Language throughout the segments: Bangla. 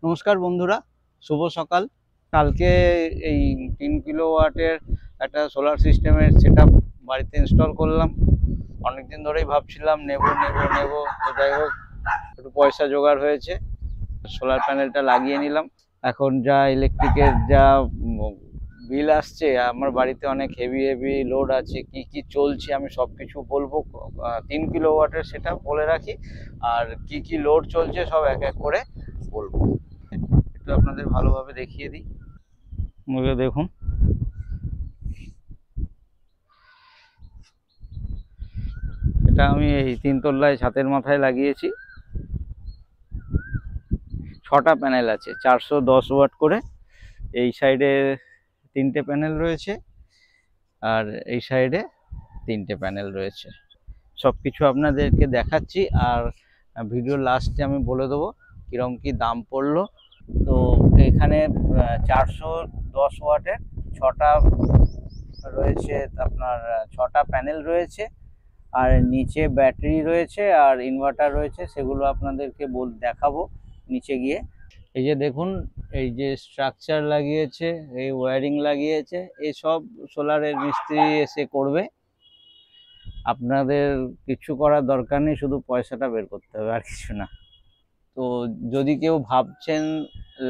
নমস্কার বন্ধুরা, শুভ সকাল। কালকে এই 3 কিলোওয়াটের একটা সোলার সিস্টেমের সেটআপ বাড়িতে ইনস্টল করলাম। অনেকদিন ধরেই ভাবছিলাম নেব নেব নেব, তো যাই হোক একটু পয়সা জোগাড় হয়েছে, সোলার প্যানেলটা লাগিয়ে নিলাম। এখন যা ইলেকট্রিকের যা বিল আসছে, আমার বাড়িতে অনেক হেভি হেভি লোড আছে, কি কি চলছে আমি সবকিছু বলবো। 3 কিলোওয়াটের সেটা বলে রাখি, আর কি কি লোড চলছে সব এক এক করে বলবো। একটু আপনাদের ভালোভাবে দেখিয়ে দিই। মুখে দেখুন, এটা আমি এই 3 তলায় ছাদের মাথায় লাগিয়েছি। 6টা প্যানেল আছে, 410 ওয়াট করে। এই সাইডে 3টে প্যানেল রয়েছে, আর এই সাইডে 3টে প্যানেল রয়েছে। সব কিছু আপনাদেরকে দেখাচ্ছি, আর ভিডিও লাস্টে আমি বলে দেবো কিরম কি দাম পড়লো। তো এখানে 410 ওয়াটের 6টা রয়েছে, আপনার 6টা প্যানেল রয়েছে, আর নিচে ব্যাটারি রয়েছে আর ইনভার্টার রয়েছে, সেগুলো আপনাদেরকে দেখাবো নিচে গিয়ে। এই যে দেখুন, এই যে স্ট্রাকচার লাগিয়েছে, এই ওয়্যারিং লাগিয়েছে, এই সব সোলারের মিস্ত্রি এসে করবে। আপনাদের কিছু করার দরকার নেই, শুধু পয়সাটা বের করতে হবে, আর কিছু না। তো যদি কেউ ভাবছেন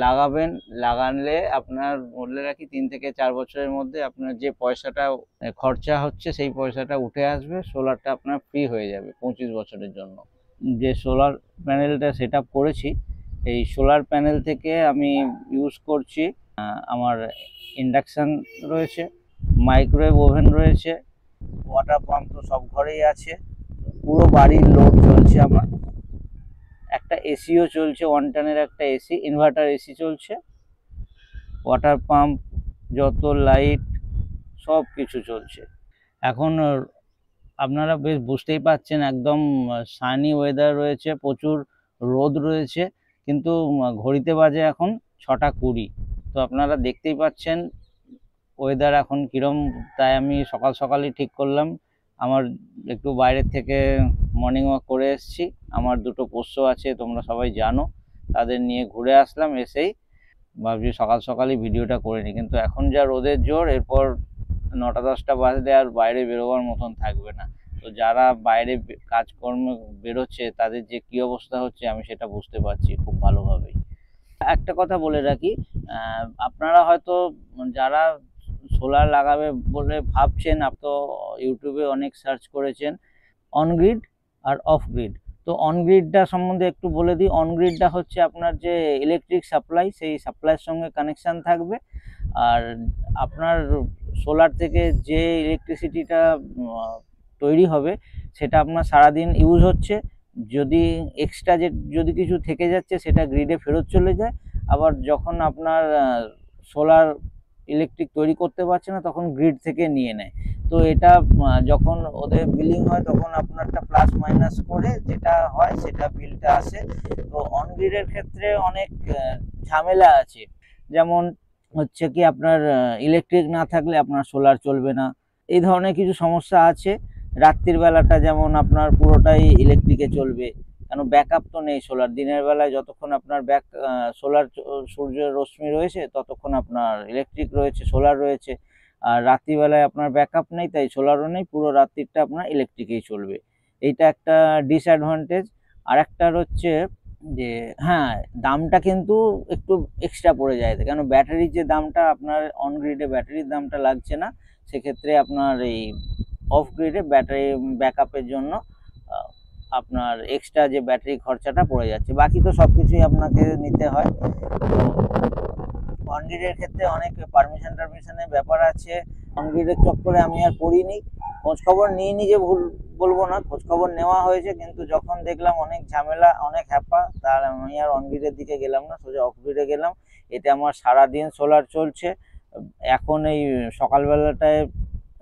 লাগাবেন, লাগালে আপনার বলে রাখি 3 থেকে 4 বছরের মধ্যে আপনার যে পয়সাটা খরচা হচ্ছে সেই পয়সাটা উঠে আসবে, সোলারটা আপনার ফ্রি হয়ে যাবে 25 বছরের জন্য। যে সোলার প্যানেলটা সেট আপ করেছি, এই সোলার প্যানেল থেকে আমি ইউজ করছি, আমার ইন্ডাকশান রয়েছে, মাইক্রোওয়েভ ওভেন রয়েছে, ওয়াটার পাম্প তো সব ঘরেই আছে, পুরো বাড়ির লোড চলছে আমার। একটা এসিও চলছে, 1 টনের একটা এসি, ইনভার্টার এসি চলছে, ওয়াটার পাম্প, যত লাইট সব কিছু চলছে। এখন আপনারা বেশ বুঝতেই পাচ্ছেন, একদম সানি ওয়েদার রয়েছে, প্রচুর রোদ রয়েছে, কিন্তু ঘড়িতে বাজে এখন 6টা 20। তো আপনারা দেখতেই পাচ্ছেন ওয়েদার এখন কিরম। তাই আমি সকাল সকালই ঠিক করলাম, আমার একটু বাইরের থেকে মর্নিং ওয়াক করে এসেছি। আমার দুটো পোষ্য আছে, তোমরা সবাই জানো, তাদের নিয়ে ঘুরে আসলাম। এসেই ভাবছি সকাল সকালই ভিডিওটা করে নিই, কিন্তু এখন যা রোদের জোর, এরপর 9টা 10টা বাজলে আর বাইরে বেরোবার মতন থাকবে না। তো যারা বাইরে কাজকর্মে বেরোচ্ছে তাদের যে কি অবস্থা হচ্ছে আমি সেটা বুঝতে পারছি খুব ভালোভাবেই। একটা কথা বলে রাখি, আপনারা হয়তো যারা সোলার লাগাবে বলে ভাবছেন, আপনি তো ইউটিউবে অনেক সার্চ করেছেন অন গ্রিড আর অফ গ্রিড। তো অন গ্রিডটা সম্বন্ধে একটু বলে দিই। অন গ্রিডটা হচ্ছে আপনার যে ইলেকট্রিক সাপ্লাই, সেই সাপ্লাইয়ের সঙ্গে কানেকশান থাকবে, আর আপনার সোলার থেকে যে ইলেকট্রিসিটিটা তৈরি হবে সেটা আপনার সারাদিন ইউজ হচ্ছে। যদি এক্সট্রা যদি কিছু থেকে যাচ্ছে সেটা গ্রিডে ফেরত চলে যায়। আবার যখন আপনার সোলার ইলেকট্রিক তৈরি করতে পারছে না, তখন গ্রিড থেকে নিয়ে নেয়। তো এটা যখন ওদের বিলিং হয়, তখন আপনারটা প্লাস মাইনাস করে যেটা হয় সেটা বিলটা আসে। তো অন গ্রিডের ক্ষেত্রে অনেক ঝামেলা আছে, যেমন হচ্ছে কি আপনার ইলেকট্রিক না থাকলে আপনার সোলার চলবে না, এই ধরনের কিছু সমস্যা আছে। রাত্রির বেলাটা যেমন আপনার পুরোটাই ইলেকট্রিকে চলবে, কেন ব্যাকআপ তো নেই সোলার। দিনের বেলায় যতক্ষণ আপনার সোলার সূর্যের রশ্মি রয়েছে ততক্ষণ আপনার ইলেকট্রিক রয়েছে, সোলার রয়েছে। আর রাত্রিবেলায় আপনার ব্যাকআপ নেই, তাই সোলারও নেই, পুরো রাত্রিটা আপনার ইলেকট্রিকেই চলবে। এইটা একটা ডিসঅ্যাডভান্টেজ। আর একটা হচ্ছে যে হ্যাঁ, দামটা কিন্তু একটু এক্সট্রা পড়ে যায়, কেন ব্যাটারির যে দামটা আপনার অন গ্রিডে ব্যাটারির দামটা লাগছে না, সেক্ষেত্রে আপনার এই অফ গ্রিডে ব্যাটারি ব্যাকআপের জন্য আপনার এক্সট্রা যে ব্যাটারি খরচাটা পড়ে যাচ্ছে, বাকি তো সব কিছুই আপনাকে নিতে হয়। তো অন গ্রিডের ক্ষেত্রে অনেক পারমিশনের ব্যাপার আছে। অন গ্রিডের চক্করে আমি আর পড়িনি, খোঁজখবর নিইনি যে ভুল বলবো না, খোঁজখবর নেওয়া হয়েছে, কিন্তু যখন দেখলাম অনেক ঝামেলা অনেক হ্যাপা, তার আমি আর অন গ্রিডের দিকে গেলাম না, সোজা অফ গ্রিডে গেলাম। এতে আমার সারাদিন সোলার চলছে। এখন এই সকালবেলাটায়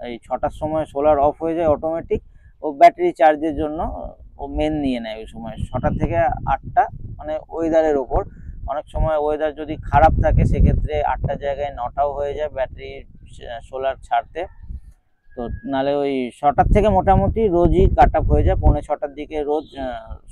এই 6টার সময় সোলার অফ হয়ে যায় অটোমেটিক, ও ব্যাটারি চার্জের জন্য ও মেন নিয়ে নেয় ওই সময় 6টা থেকে 8টা, মানে ওয়েদারের ওপর। অনেক সময় ওয়েদার যদি খারাপ থাকে সেক্ষেত্রে 8টার জায়গায় 9টাও হয়ে যায় ব্যাটারি সোলার ছাড়তে। তো নাহলে ওই 6টার থেকে মোটামুটি রোজই কাট অফ হয়ে যায়, 5:45টার দিকে রোজ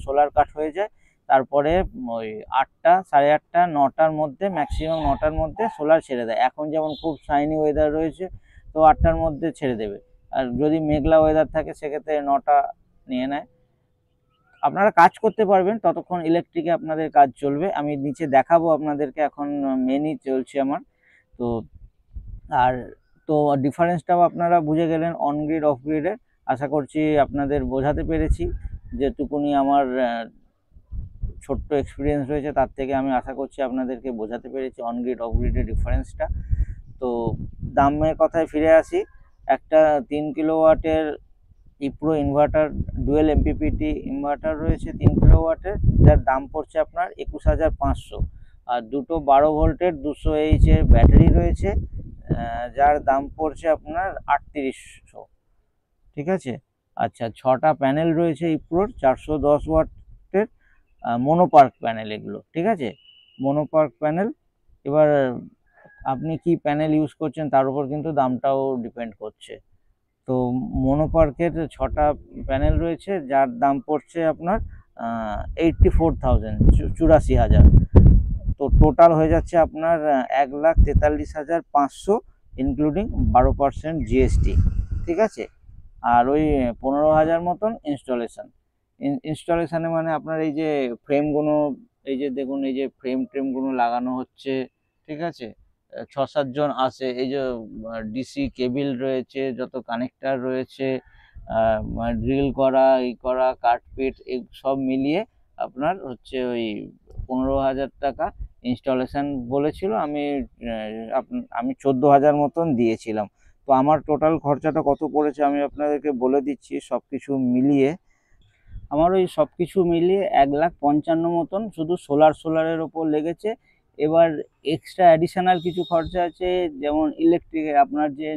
সোলার কাট হয়ে যায়। তারপরে ওই 8টা, 8:30, 9টার মধ্যে, ম্যাক্সিমাম 9টার মধ্যে সোলার ছেড়ে দেয়। এখন যেমন খুব শাইনি ওয়েদার রয়েছে, তো 8টার মধ্যে ছেড়ে দেবে। আর যদি মেঘলা ওয়েদার থাকে সেক্ষেত্রে 9টা নিয়ে নেয়। আপনারা কাজ করতে পারবেন, ততক্ষণ ইলেকট্রিকে আপনাদের কাজ চলবে। আমি নিচে দেখাবো আপনাদেরকে, এখন মেনই চলছে আমার। তো আর তো ডিফারেন্সটাও আপনারা বুঝে গেলেন অন গ্রিড অফ গ্রিডের। আশা করছি আপনাদের বোঝাতে পেরেছি, যেটুকুনি আমার ছোট্ট এক্সপিরিয়েন্স রয়েছে তার থেকে আমি আশা করছি আপনাদেরকে বোঝাতে পেরেছি অন গ্রিড অফ গ্রিডের ডিফারেন্সটা। তো দামের কথায় ফিরে আসি। একটা 3 কিলোওয়াটের ইপ্রো ইনভার্টার, ডুয়েল এমপিপিটি ইনভার্টার রয়েছে 3 কিলোওয়াটের, যার দাম পড়ছে আপনার 21,500। আর দুটো 12 ভোল্টের 200 এর ব্যাটারি রয়েছে, যার দাম পড়ছে আপনার 3800। ঠিক আছে। আচ্ছা, 6টা প্যানেল রয়েছে ইপ্রোর 410 ওয়াটের মোনোপার্ক প্যানেল এগুলো। ঠিক আছে, মোনোপার্ক প্যানেল। এবার আপনি কি প্যানেল ইউজ করছেন তার উপর কিন্তু দামটাও ডিপেন্ড করছে। তো মোনোপার্কের 6টা প্যানেল রয়েছে, যার দাম পড়ছে আপনার 84,000, 84,000। তো টোটাল হয়ে যাচ্ছে আপনার 1,43,500 ইনক্লুডিং 12% জিএসটি। ঠিক আছে। আর ওই 15,000 মতন ইনস্টলেশনে, মানে আপনার এই যে ফ্রেমগুলো, এই যে দেখুন এই যে ফ্রেমগুলো লাগানো হচ্ছে। ঠিক আছে, 6-7 জন আসে, এই যে ডিসি কেবিল রয়েছে, যত কানেক্টার রয়েছে, ড্রিল করা, এই করা, কাটপিট, এই সব মিলিয়ে আপনার হচ্ছে ওই 15,000 টাকা ইনস্টলেশন বলেছিল। আমি 14,000 মতন দিয়েছিলাম। তো আমার টোটাল খরচাটা কত পড়েছে আমি আপনাদেরকে বলে দিচ্ছি। সব কিছু মিলিয়ে আমার ওই সব কিছু মিলিয়ে 1,55,000 মতন শুধু সোলারের ওপর লেগেছে। এবার এক্সট্রা অ্যাডিশনাল কিছু খরচা আছে, যেমন ইলেকট্রিকের আপনার যে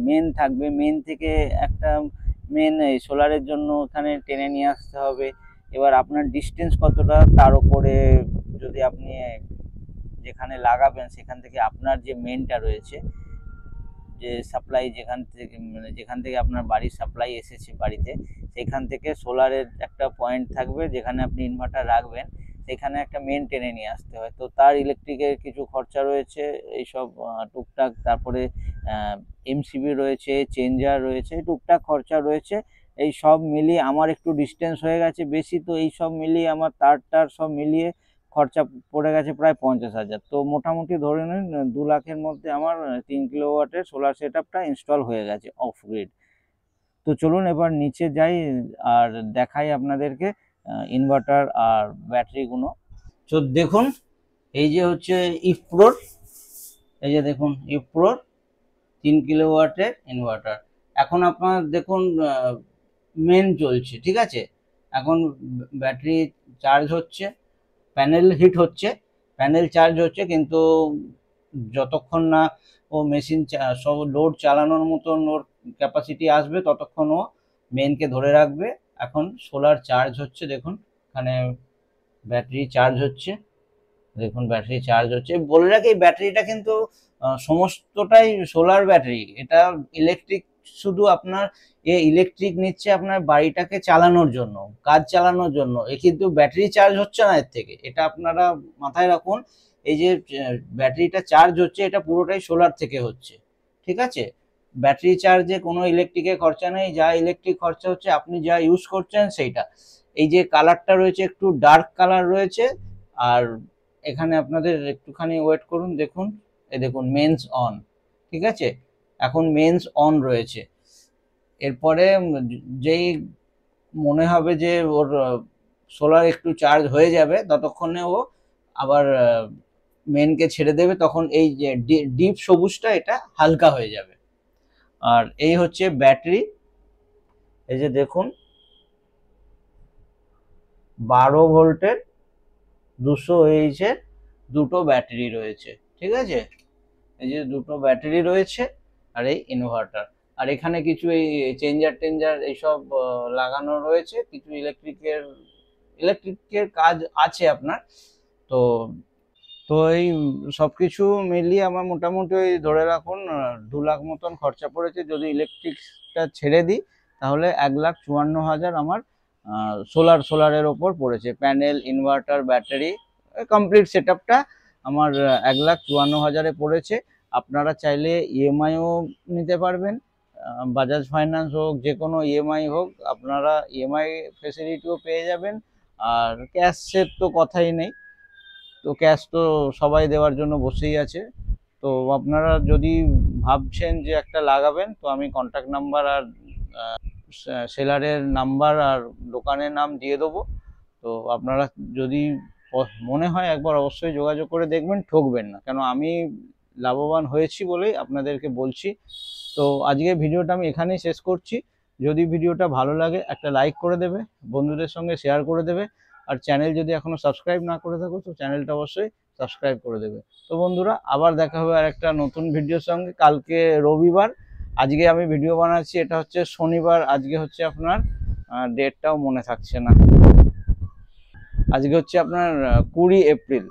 মেন থাকবে, মেন থেকে একটা মেন সোলারের জন্য ওখানে টেনে নিয়ে আসতে হবে। এবার আপনার ডিস্টেন্স কতটা, তার উপরে যদি আপনি যেখানে লাগাবেন সেখান থেকে আপনার যে মেনটা রয়েছে, যে সাপ্লাই যেখান থেকে আপনার বাড়ির সাপ্লাই এসেছে বাড়িতে, সেখান থেকে সোলারের একটা পয়েন্ট থাকবে যেখানে আপনি ইনভার্টার রাখবেন, সেখানে একটা মেন টেনে নিয়ে আসতে হয়। তো তার ইলেকট্রিকের কিছু খরচা রয়েছে এইসব টুকটাক। তারপরে এমসিবি রয়েছে, চেঞ্জার রয়েছে, টুকটাক খরচা রয়েছে। এই সব মিলিয়ে আমার একটু ডিস্টেন্স হয়ে গেছে বেশি, তো এই সব মিলিয়ে আমার তার সব মিলিয়ে খরচা পড়ে গেছে প্রায় 50,000। তো মোটামুটি ধরে নিন 2 লাখের মধ্যে আমার 3 কিলোওয়াটের সোলার সেট আপটা ইনস্টল হয়ে গেছে অফ গ্রিড। তো চলুন এবার নিচে যাই আর দেখাই আপনাদেরকে ইনভার্টার আর ব্যাটারিগুলো। তো দেখুন, এই যে হচ্ছে ইপ্রোর, এই যে দেখুন ইপ্রোর 3 কিলোওয়াটের ইনভার্টার। এখন আপনার দেখুন মেন চলছে। ঠিক আছে, এখন ব্যাটারি চার্জ হচ্ছে, প্যানেল হিট হচ্ছে, প্যানেল চার্জ হচ্ছে, কিন্তু যতক্ষণ না ও মেশিন সব লোড চালানোর মতন ওর ক্যাপাসিটি আসবে ততক্ষণ ও মেনকে ধরে রাখবে। এখন সোলার চার্জ হচ্ছে, দেখুন এখানে ব্যাটারি চার্জ হচ্ছে, দেখুন ব্যাটারি চার্জ হচ্ছে। বলে রাখি ব্যাটারিটা কিন্তু সমস্তটাই সোলার ব্যাটারি, এটা ইলেকট্রিক, শুধু আপনার ইলেকট্রিক নিচ্ছে আপনার বাড়িটাকে চালানোর জন্য, কাজ চালানোর জন্য। এ কিন্তু ব্যাটারি চার্জ হচ্ছে না এর থেকে, এটা আপনারা মাথায় রাখুন। এই যে ব্যাটারিটা চার্জ হচ্ছে, এটা পুরোটাই সোলার থেকে হচ্ছে। ঠিক আছে, ব্যাটারি চার্জে কোনো ইলেকট্রিকের খরচা নেই, যা ইলেকট্রিক খরচা হচ্ছে আপনি যা ইউজ করছেন সেইটা। এই যে কালারটা রয়েছে একটু ডার্ক কালার রয়েছে। আর এখানে আপনাদের একটুখানি ওয়েট করুন, দেখুন এই দেখুন মেন্স অন। ঠিক আছে, এখন মেন্স অন রয়েছে। এরপরে যেই মনে হবে যে ওর সোলার একটু চার্জ হয়ে যাবে, ততক্ষণে ও আবার মেনকে ছেড়ে দেবে, তখন এই যে ডিপ সবুজটা এটা হালকা হয়ে যাবে। আর এই হচ্ছে ব্যাটারি, এই যে দেখুন 12 ভোল্টের 200 এইচের দুটো ব্যাটারি রয়েছে। ঠিক আছে, এই যে দুটো ব্যাটারি রয়েছে আর এই ইনভার্টার। আর এখানে কিছু এই চেঞ্জার এইসব লাগানো রয়েছে, কিছু ইলেকট্রিকের কাজ আছে আপনার। তো তো এই সবকিছু মিলিয়ে আমার মোটামুটি ওই ধরে রাখুন 2 লাখ মতন খরচা পড়েছে। যদি ইলেকট্রিকটা ছেড়ে দিই তাহলে 1,54,000 আমার সোলারের ওপর পড়েছে, panel, inverter, battery, complete set আপটা আমার 1,54,000-এ পড়েছে। আপনারা চাইলে ইএমআইও নিতে পারবেন, বাজাজ ফাইন্যান্স হোক, যে কোনো ইএমআই হোক, আপনারা ইএমআই ফেসিলিটিও পেয়ে যাবেন। আর ক্যাশের তো কথাই নেই, তো ক্যাশ তো সবাই দেওয়ার জন্য বসেই আছে। তো আপনারা যদি ভাবছেন যে একটা লাগাবেন, তো আমি কন্ট্যাক্ট নাম্বার আর সেলারের নাম্বার আর দোকানের নাম দিয়ে দেবো। তো আপনারা যদি মনে হয় একবার অবশ্যই যোগাযোগ করে দেখবেন, ঠকবেন না, কেন আমি লাভবান হয়েছি বলেই আপনাদেরকে বলছি। তো আজকে ভিডিওটা আমি এখানেই শেষ করছি। যদি ভিডিওটা ভালো লাগে একটা লাইক করে দেবে, বন্ধুদের সঙ্গে শেয়ার করে দেবে, আর চ্যানেল যদি এখনো সাবস্ক্রাইব না করে থাকো তো চ্যানেলটা অবশ্যই সাবস্ক্রাইব করে দেবে। তো বন্ধুরা, আবার দেখা হবে আর একটা নতুন ভিডিওর সঙ্গে। কালকে রবিবার, আজকে আমি ভিডিও বানাচ্ছি, এটা হচ্ছে শনিবার। আজকে হচ্ছে আপনার ডেটটাও মনে থাকছে না, আজকে হচ্ছে আপনার 20 এপ্রিল,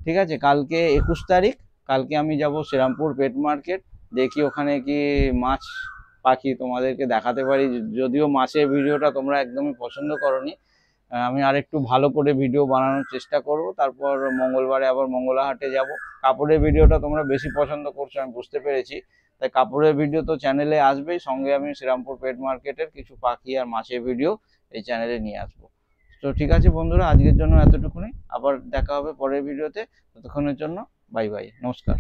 ঠিক আছে। কালকে 21 তারিখ, কালকে আমি যাব শ্রীরামপুর পেট মার্কেট, দেখি ওখানে কি মাছ পাখি তোমাদেরকে দেখাতে পারি। যদিও মাছের ভিডিওটা তোমরা একদমই পছন্দ করনি, আমি আর একটু ভালো করে ভিডিও বানানোর চেষ্টা করব। তারপর মঙ্গলবারে আবার মঙ্গলাহাটে যাব। কাপড়ের ভিডিওটা তোমরা বেশি পছন্দ করছো, আমি বুঝতে পেরেছি, তাই কাপড়ের ভিডিও তো চ্যানেলে আসবেই, সঙ্গে আমি শ্রীরামপুর পেট মার্কেটের কিছু পাখি আর মাছের ভিডিও এই চ্যানেলে নিয়ে আসবো। তো ঠিক আছে বন্ধুরা, আজকের জন্য এতটুকুনি, আবার দেখা হবে পরের ভিডিওতে। ততক্ষণের জন্য বাই বাই, নমস্কার।